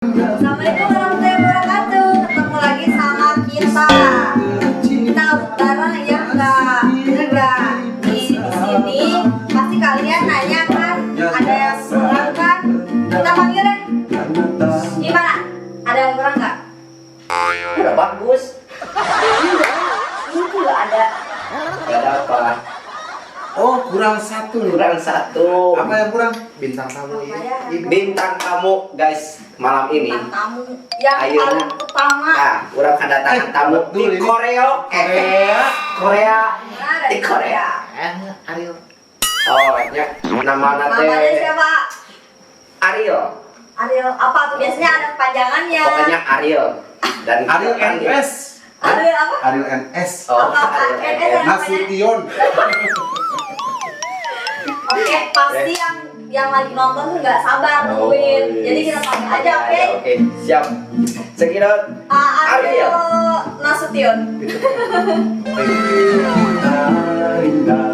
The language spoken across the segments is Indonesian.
Assalamualaikum warahmatullahi wabarakatuh. Ketemu lagi sama kita. Kita Utara ya enggak? Enggak. Di sini pasti kalian nanya kan, ada yang kurang kan? Kita panggil deh. Gimana? Ada yang kurang nggak? Udah bagus. Ini tuh nggak ada. Gak ada apa. Oh, kurang satu. Kurang satu. Apa yang kurang? Bintang tamu ini. Bintang tamu guys malam ini. Bintang tamu yang Ayo. paling utama. Nah, kurang kedatangan tamu betul di ini. Korea. Korea. Nah, Di dari Korea. Ariel. Oh, ya. Nama Namanya nate siapa? Ariel. Ariel apa tuh? Biasanya ada kepanjangannya. Pokoknya Ariel. Dan Ariel dipanggil- NS. Ariel apa? Ariel NS. Oh, Apa? Ariel NS NS. apa? Nasution. Oke, pasti yang lagi nonton tuh nggak sabar nungguin. Jadi kita panggil aja, oke? Oke, siap. Sekirot. Ariel Nasution. Bentar.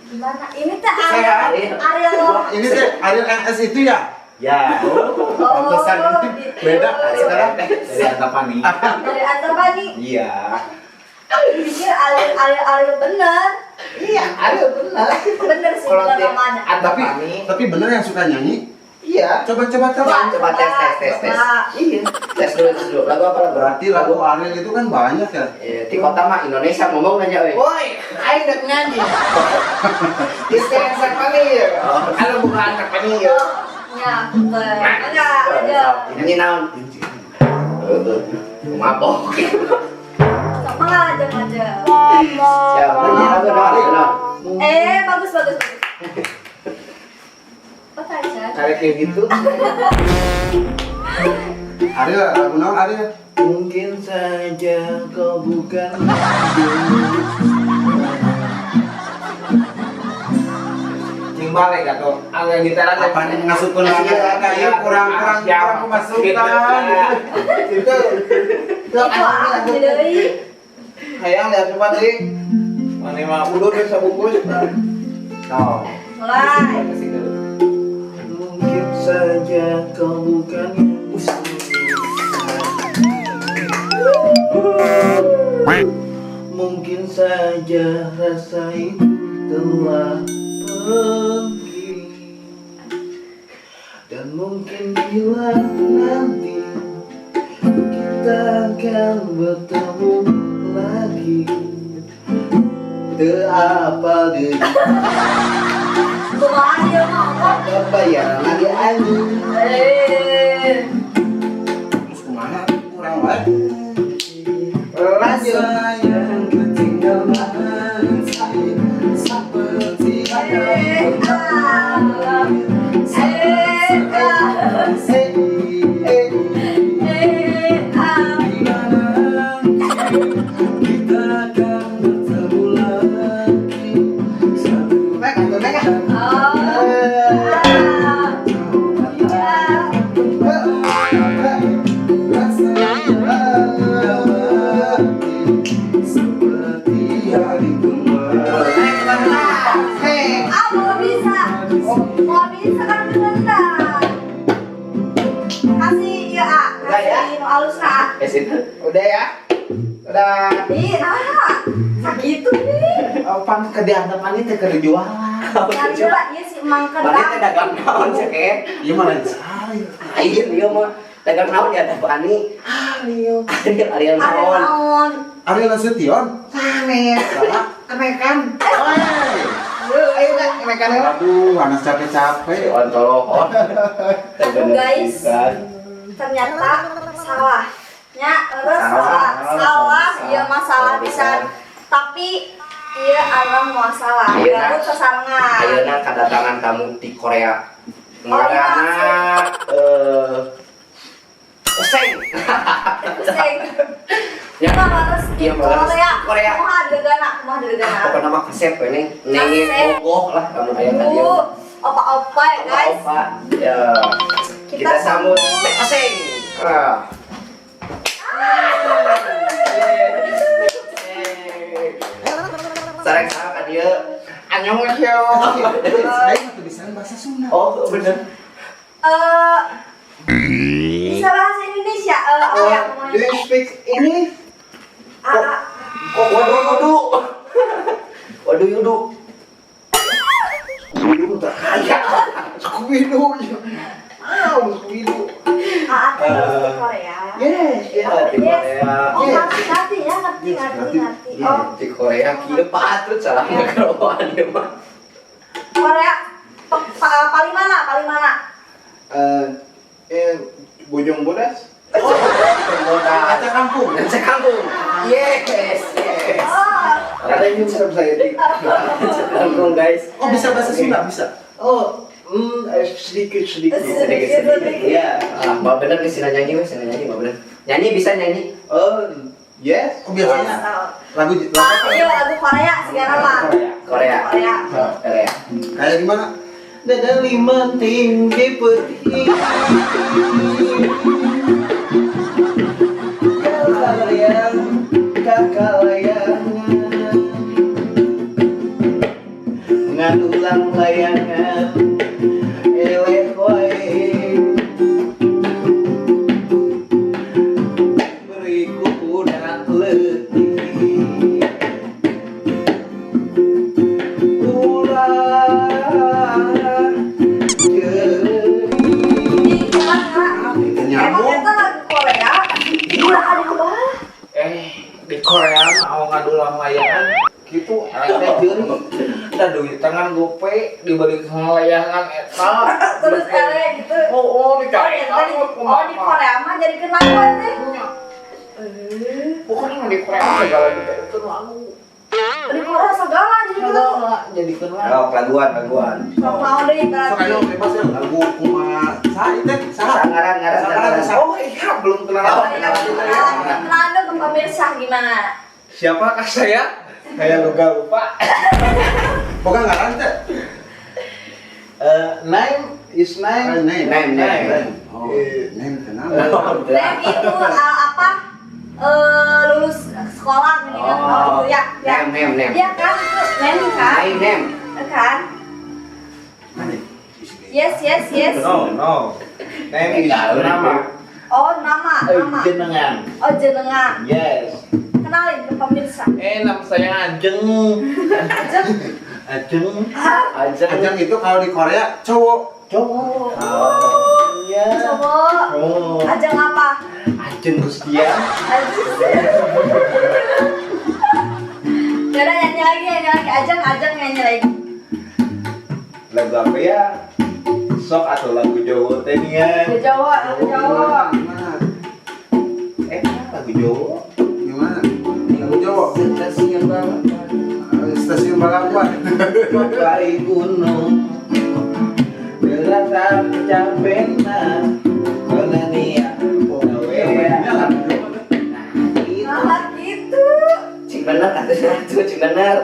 Gimana? Ini teh Ariel. Ini teh Ariel NS itu ya? Ya. Pantesan ini gitu. beda sekarang. Dari Antapani. Dari Antapani. Iya. Aku pikir Ariel bener. Iya, Ariel benar. Bener sih Kalau bener dia namanya. Antapani. Tapi bener yang suka nyanyi? Iya. Coba Coba. Tes. Coba. Iya. Tes dulu. Lagu apa lagu? Berarti lagu Ariel itu kan banyak ya? Di kota mah Indonesia ngomong aja, weh. Woi, ayo udah nyanyi. Istilah Antapani ya. Kalau bukan Antapani ya. Ya, betul. Aja. Ini naon? Mabok. Sama aja. Siap. Ini lagu naon? Bagus. Apa aja? Kayak kayak gitu. Ariel, lagu naon Ariel? Mungkin saja kau bukan balik atau agak gitar aja. Apa nih ngasupun lagu ya kurang pemasukan. Itu Itu apa sih deui? hayang lihat coba tadi. Mana mah udah bisa bungkus. Oh. Mulai. Mungkin saja kau bukan mungkin saja rasa itu telah pergi. Dan mungkin bila nanti kita akan bertemu lagi, apa deh Kumaha dia ngomong? apa yang ada anjing. Terus kemana? Kurang banget. Lanjut. Sayang ketinggalan seperti kita akan bertemu lagi. Seperti hari kemarin. Mau bisa kan beneran. Kasih ya, Udah ya? kasih nu alus na. Udah ya? Udah. Ih, nah, sakitu nih. Pan kediantapan itu kerjualan. Yang coba iya si Mang Mana teh Kedang. dagang naon sih, Kek? Iya malah cari. Ayo dia mah dagang naon ya Antapani. Ariel Ada naon? naon? Ariel Nasution. Sanes. Kenaikan. Ayo kan kenaikan ya. Aduh, Anas capek-capek. Ontoloh. Guys. Ternyata salahnya terus salah Salah. ya masalah bisa. Tapi Iya, alam masalah. Ayeuna. Gabut sasarengan. Ayeuna kedatangan tamu di Korea. Oh, Ngaranna Oseng. Pusing. Ya. Kita harus di Iya, harus Korea. Korea. Kumaha degana, kumaha degana. Pokoknya nama kasep ini nengin Kasep. bogoh lah kamu aya ka dieu. Opa-opa ya guys. Opa. Ya. Kita sambut Teh Oseng. Sareng saha ka dieu? Annyeonghaseyo. Lain atau bisa bahasa Sunda. Oh, bener. Bisa bahasa Indonesia. Apa ya Do ngomongnya? you speak English? Kok waduh. Waduh yudu. Yudu tak kaya. Scooby-Doo. Scooby-Doo. Di Korea. Yes, Ya, di Yes. Korea. Oh, ngerti ya, ngerti. Oh, Di Korea kieu patut salah keroan ieu mah. Korea paling mana? Bojong Bodas. Aceh kampung. Aceh kampung. Yes. Oh, Ada yang serem saya di. Aceh kampung guys. Oh bisa bahasa Sunda bisa. Oh, sedikit. Sedikit. Iya. Mau bener di sini nyanyi wes, sini nyanyi mau bener. Nyanyi bisa nyanyi. Oh, yes. Oh biasanya lagu Iya, lagu Korea sekarang mah. Korea. Korea. kayak gimana? Dada lima tinggi putih. Kakalayan ngadulang layangan eleh wae beriku udah letih ulah jadi Emang itu lagu Korea? Udah ada di bawah. di Korea mau ngadulang layangan gitu eleh jadi dan duit tangan gope dibalik layangan eta Terus gitu. oh dicari Oh, di Korea mah jadi kenapa teh? pokoknya di Korea segala juga itu lagu Di Korea segala jadi gitu. jadi kenal Oh, laguan. Sok mau deh So kayak bebas ya lagu kuma saha itu saha. Ngaran. oh iya belum kenal Kenalan dong ke pemirsa gimana? siapakah saya lupa Bukan ngaran teh. name is name Name. Oh, name kenapa? Dan itu apa? Lulus sekolah mendingan Oh, gitu ya. name. Iya kan itu name kan? Name. Kan? Yes. no name is nama Oh, nama. jenengan Oh, jenengan. yes Kenalin ke pemirsa. nama saya Ajeng Ajeng itu kalau di Korea cowok. cowok iya Cowok. oh Ajeng apa? Ajeng Rustian Yaudah nyanyi lagi. Ajeng nyanyi lagi. lagu apa ya sok atau lagu Jawa teh nih ya Lagu Jawa. Gimana? lagu Jawa Gimana? Lagu Jawa. Stasiun balapan. Kali gunung Berasa kecapena Konania Nah, gitu. Cik bener cik bener.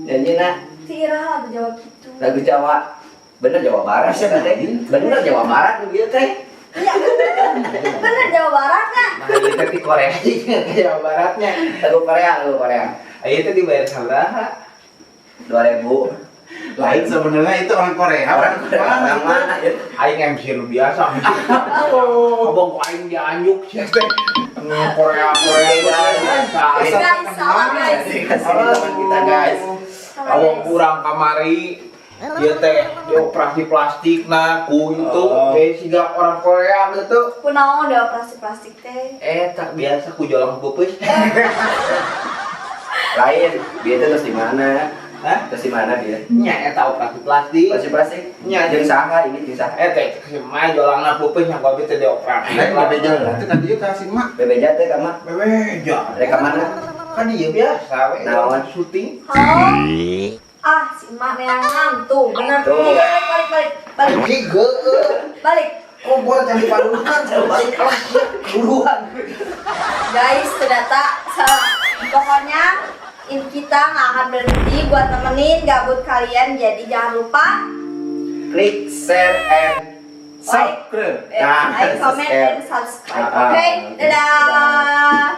Nyanyi nak Tira lagu Jawa gitu. lagu Jawa. Bener Jawa Barat Bisa teh. nyanyi. Bener Jawa Barat gitu teh. Iya, bener Jawa Barat kan? Nah, itu di Korea. Jawa Baratnya Lagu Korea. Ayo itu dibayar sabaraha 2000. Lain sebenarnya itu orang Korea. Orang mana? Aing MC lu biasa abang aing dianjuk sih teh Korea Guys, salah guys. Kasih teman kita guys. abang kurang kamari dia teh di operasi plastik nah ku itu siga orang Korea gitu Kunaon deh operasi plastik teh. tak biasa ku jualan pupus Lain, dia itu terus di mana? hah Terus di mana dia? nya eta operasi plastik Plastik. Nya, Jeung saha ini jeung saha? teh mah jualan pupus yang gua teh di operasi Lain bebeja lah. Itu kan dia kasih mak. Bebeja teh ka mah? bebeja Rek ka mana? Kan dia biasa we Naon? syuting. Oh. Ah, si emak neangan tuh, bener tuh. Tuh. Balik. Anjing geueuh. Balik. Oh, buat cari paduan, balik duluan. Guys, ternyata pokoknya kita nggak akan berhenti buat nemenin gabut kalian. Jadi jangan lupa Klik, share, and like, Subscribe. like, comment, and subscribe. Ah, ah. Oke, dadah.